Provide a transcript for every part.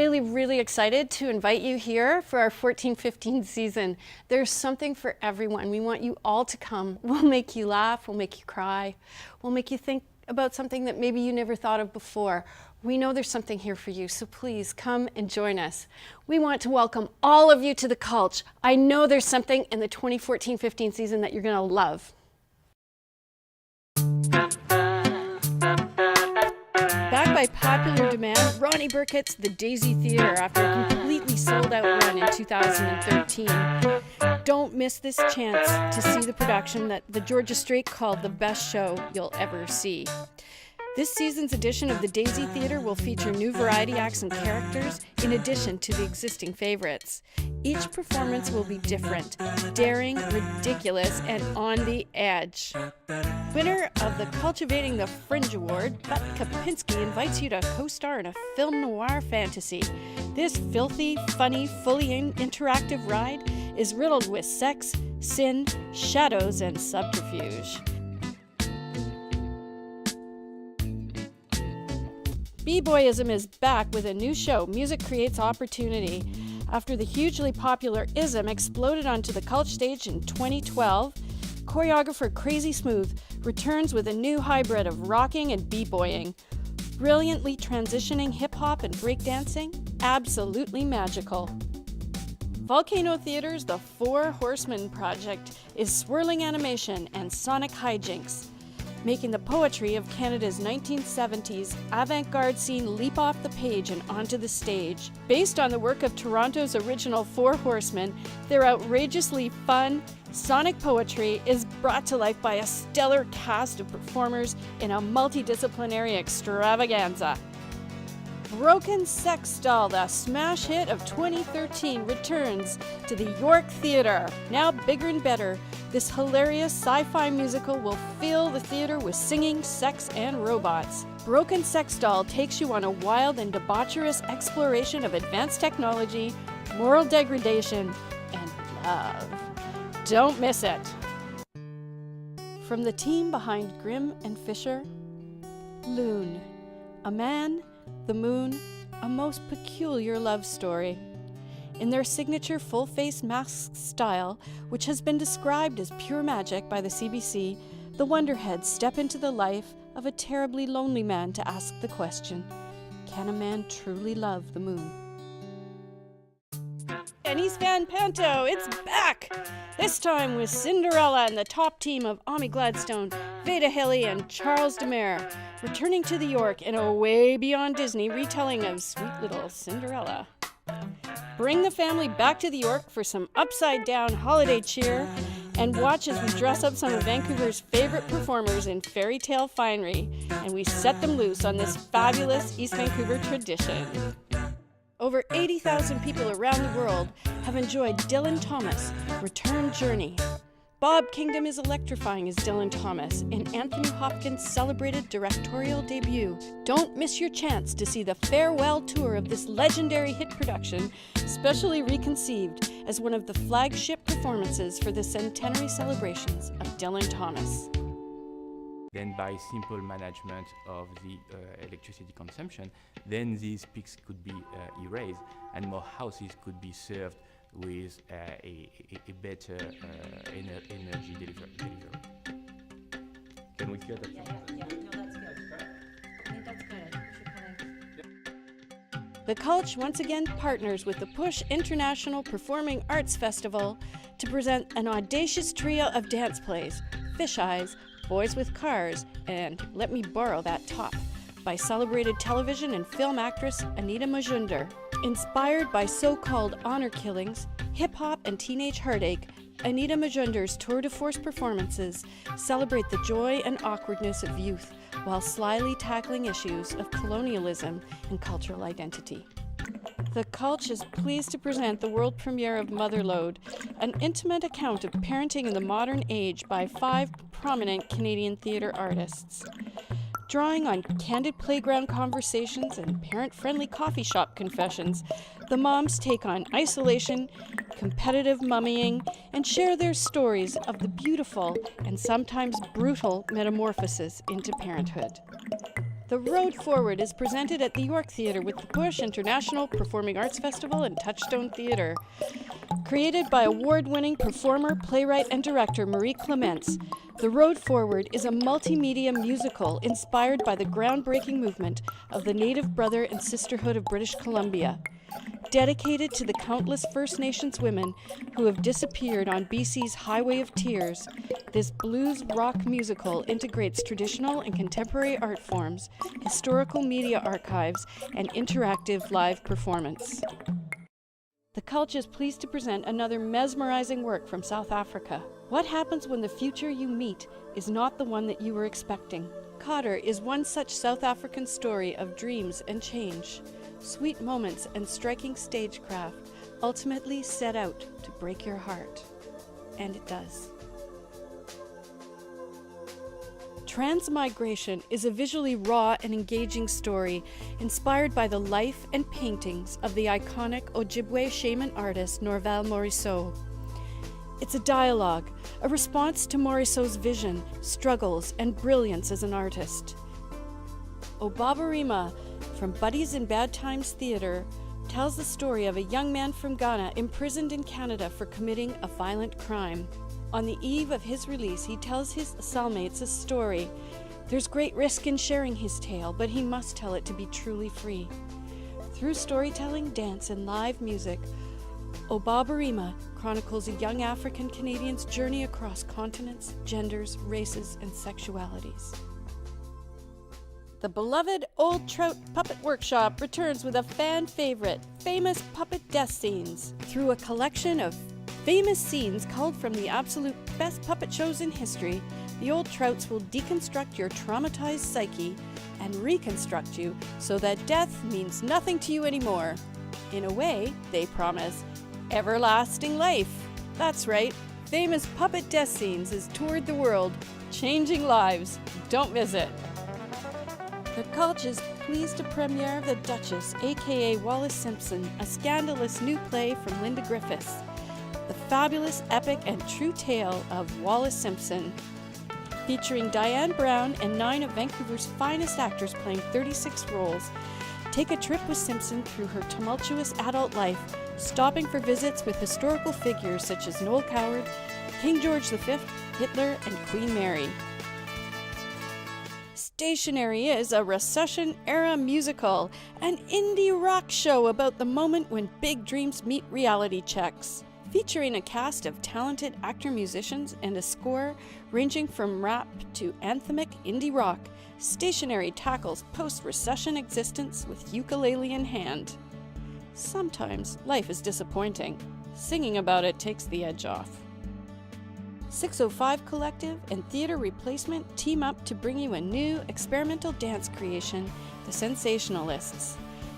really, really excited to invite you here for our 14-15 season. There's something for everyone. We want you all to come. We'll make you laugh, we'll make you cry, we'll make you think about something that maybe you never thought of before. We know there's something here for you, so please come and join us. We want to welcome all of you to the Cultch. I know there's something in the 2014-15 season that you're going to love. Backed by popular demand, Ronnie Burkett's The Daisy Theatre after a completely sold-out run in 2013. Don't miss this chance to see the production that the Georgia Strait called the best show you'll ever see. This season's edition of the Daisy Theatre will feature new variety acts and characters in addition to the existing favorites. Each performance will be different, daring, ridiculous, and on the edge. Winner of the Cultivating the Fringe Award, Bette Kapinski invites you to co-star in a film noir fantasy. This filthy, funny, fully interactive ride is riddled with sex, sin, shadows, and subterfuge. Bboy IM is back with a new show, Music Creates Opportunity. After the hugely popular ISM exploded onto the Cultch stage in 2012, choreographer Crazy Smooth returns with a new hybrid of rocking and b-boying. Brilliantly transitioning hip-hop and breakdancing, absolutely magical. Volcano Theaters' The Four Horsemen project is swirling animation and sonic hijinks, making the poetry of Canada's 1970s avant-garde scene leap off the page and onto the stage. Based on the work of Toronto's original Four Horsemen, their outrageously fun, sonic poetry is brought to life by a stellar cast of performers in a multidisciplinary extravaganza. Broken Sex Doll, the smash hit of 2013, returns to the York Theatre. Now bigger and better, this hilarious sci-fi musical will fill the theatre with singing, sex, and robots. Broken Sex Doll takes you on a wild and debaucherous exploration of advanced technology, moral degradation, and love. Don't miss it. From the team behind Grimm and Fisher, Loon, a man, the moon, a most peculiar love story. In their signature full-face mask style, which has been described as pure magic by the CBC, the Wonderheads step into the life of a terribly lonely man to ask the question, can a man truly love the moon? Denny's Van Panto, it's back! This time with Cinderella and the top team of Ami Gladstone, Veda Hilly, and Charles Demare, returning to the York in a way beyond Disney retelling of sweet little Cinderella. Bring the family back to the York for some upside-down holiday cheer and watch as we dress up some of Vancouver's favorite performers in fairy tale finery and we set them loose on this fabulous East Vancouver tradition. Over 80,000 people around the world have enjoyed Dylan Thomas' Return Journey. Bob Kingdom is electrifying as Dylan Thomas in Anthony Hopkins' celebrated directorial debut. Don't miss your chance to see the farewell tour of this legendary hit production, specially reconceived as one of the flagship performances for the centenary celebrations of Dylan Thomas. Then by simple management of the electricity consumption, then these peaks could be erased and more houses could be served with a better energy delivery. Can we hear that? Yeah, no, that's good. I think that's good. We should The Cultch once again partners with the Push International Performing Arts Festival to present an audacious trio of dance plays, Fish Eyes, Boys with Cars, and Let Me Borrow That Top, by celebrated television and film actress Anita Majumdar. Inspired by so-called honor killings, hip-hop, and teenage heartache, Anita Majumdar's tour de force performances celebrate the joy and awkwardness of youth while slyly tackling issues of colonialism and cultural identity. The Cultch is pleased to present the world premiere of Motherlode, an intimate account of parenting in the modern age by 5 prominent Canadian theatre artists. Drawing on candid playground conversations and parent-friendly coffee shop confessions, the moms take on isolation, competitive mummying, and share their stories of the beautiful and sometimes brutal metamorphosis into parenthood. The Road Forward is presented at the York Theatre with the Push International Performing Arts Festival and Touchstone Theatre. Created by award-winning performer, playwright, and director Marie Clements, The Road Forward is a multimedia musical inspired by the groundbreaking movement of the Native Brother and Sisterhood of British Columbia. Dedicated to the countless First Nations women who have disappeared on BC's Highway of Tears, this blues rock musical integrates traditional and contemporary art forms, historical media archives, and interactive live performance. The Cultch is pleased to present another mesmerizing work from South Africa. What happens when the future you meet is not the one that you were expecting? Kotter is one such South African story of dreams and change. Sweet moments and striking stagecraft ultimately set out to break your heart. And it does. Transmigration is a visually raw and engaging story inspired by the life and paintings of the iconic Ojibwe shaman artist Norval Morisseau. It's a dialogue, a response to Morisseau's vision, struggles, and brilliance as an artist. Obabarima, from Buddies in Bad Times Theatre, tells the story of a young man from Ghana imprisoned in Canada for committing a violent crime. On the eve of his release, he tells his cellmates a story. There's great risk in sharing his tale, but he must tell it to be truly free. Through storytelling, dance, and live music, Obabarima chronicles a young African Canadian's journey across continents, genders, races, and sexualities. The beloved Old Trout Puppet Workshop returns with a fan favorite, Famous Puppet Death Scenes. Through a collection of famous scenes culled from the absolute best puppet shows in history, the Old Trouts will deconstruct your traumatized psyche and reconstruct you so that death means nothing to you anymore. In a way, they promise everlasting life. That's right, Famous Puppet Death Scenes has toured the world, changing lives. Don't miss it. The Cultch is pleased to premiere The Duchess, aka Wallis Simpson, a scandalous new play from Linda Griffiths. The fabulous, epic, and true tale of Wallis Simpson. Featuring Diane Brown and 9 of Vancouver's finest actors playing 36 roles, take a trip with Simpson through her tumultuous adult life, stopping for visits with historical figures such as Noel Coward, King George V, Hitler, and Queen Mary. Stationary is a recession-era musical, an indie rock show about the moment when big dreams meet reality checks. Featuring a cast of talented actor-musicians and a score ranging from rap to anthemic indie rock, Stationary tackles post-recession existence with ukulele in hand. Sometimes life is disappointing. Singing about it takes the edge off. 605 Collective and Theatre Replacement team up to bring you a new experimental dance creation, The Sensational Lists.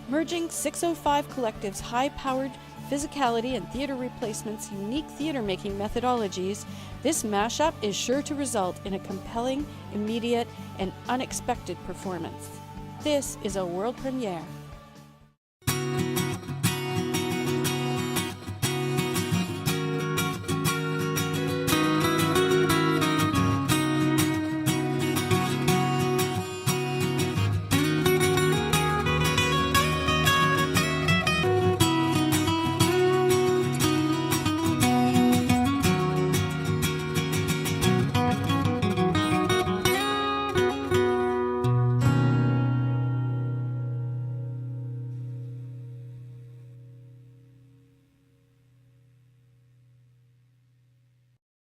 Merging 605 Collective's high-powered physicality and Theatre Replacement's unique theatre-making methodologies, this mashup is sure to result in a compelling, immediate, and unexpected performance. This is a world premiere.